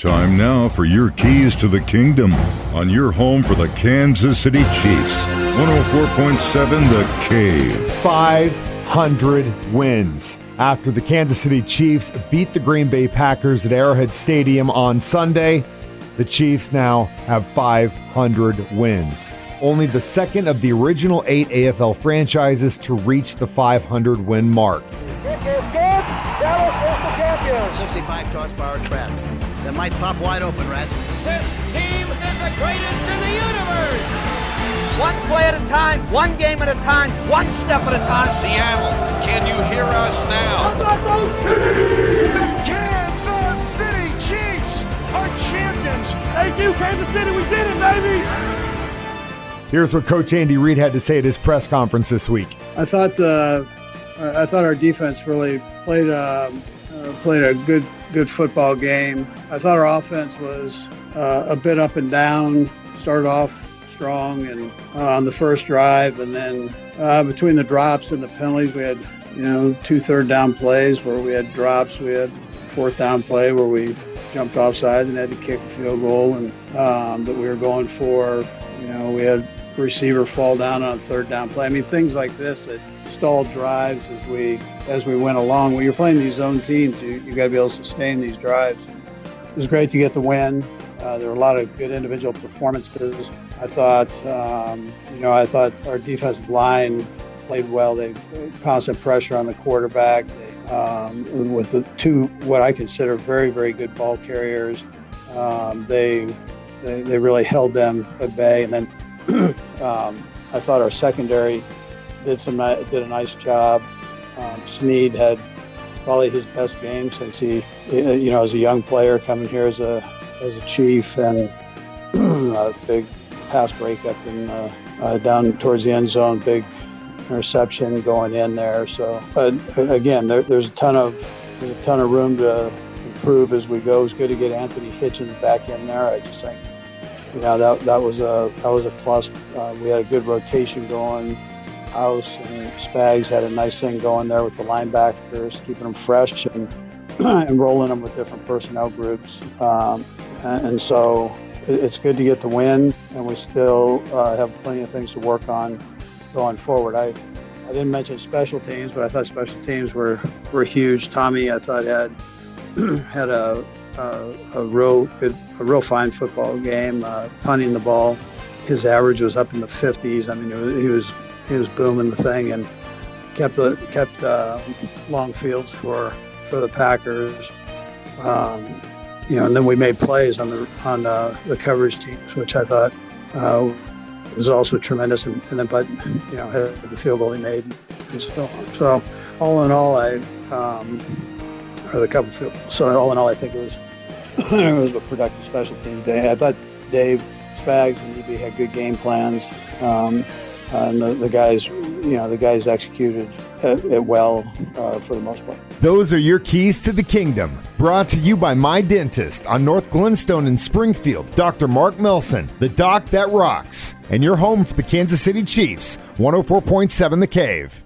Time now for your keys to the kingdom on your home for the Kansas City Chiefs. 104.7 The Cave. 500 wins after the Kansas City Chiefs beat the Green Bay Packers at Arrowhead Stadium on Sunday. The Chiefs now have 500 wins. Only the second of the original 8 AFL franchises to reach the 500-win mark. Kick is good. Dallas is the champion. 65 toss power trap. That might pop wide open, Rats. This team is the greatest in the universe. One play at a time, one game at a time, one step at a time. Seattle, can you hear us now? The Kansas City Chiefs are champions. Thank you, Kansas City. We did it, baby. Here's what Coach Andy Reid had to say at his press conference this week. I thought our defense really played a good football game. I thought our offense was a bit up and down. Started off strong and on the first drive, and then between the drops and the penalties, we had 2 third-down plays where we had drops. We had a fourth-down play where we jumped off sides and had to kick a field goal, and that we were going for. We had a receiver fall down on a third-down play. I mean, things like this that stalled drives as we went along. When you're playing these zone teams, you got to be able to sustain these drives. It was great to get the win. There were a lot of good individual performances. I thought our defensive line played well. They constant pressure on the quarterback. With the 2 what I consider very, very good ball carriers, they really held them at bay. And then I thought our secondary did a nice job. Snead had probably his best game since he, as a young player coming here as a Chief, and a big pass breakup and down towards the end zone, big interception going in there. So, but again, there's a ton of room to improve as we go. It's good to get Anthony Hitchens back in there. I just think, that was a plus. We had a good rotation going. House and Spags had a nice thing going there with the linebackers, keeping them fresh and rolling them with different personnel groups. And so it's good to get the win, and we still have plenty of things to work on going forward. I didn't mention special teams, but I thought special teams were huge. Tommy, I thought, had a real fine football game, punting the ball. His average was up in the 50s. I mean, he was booming the thing and kept long fields for the Packers. And then we made plays on the coverage teams, which I thought was also tremendous. And then, had the field goal he made and so on. So all in all, I think it was a productive special teams day. I thought Dave Spags and EB had good game plans. And the guys executed it well for the most part. Those are your keys to the kingdom. Brought to you by My Dentist on North Glenstone in Springfield. Dr. Mark Milson, the doc that rocks. And your home for the Kansas City Chiefs, 104.7 The Cave.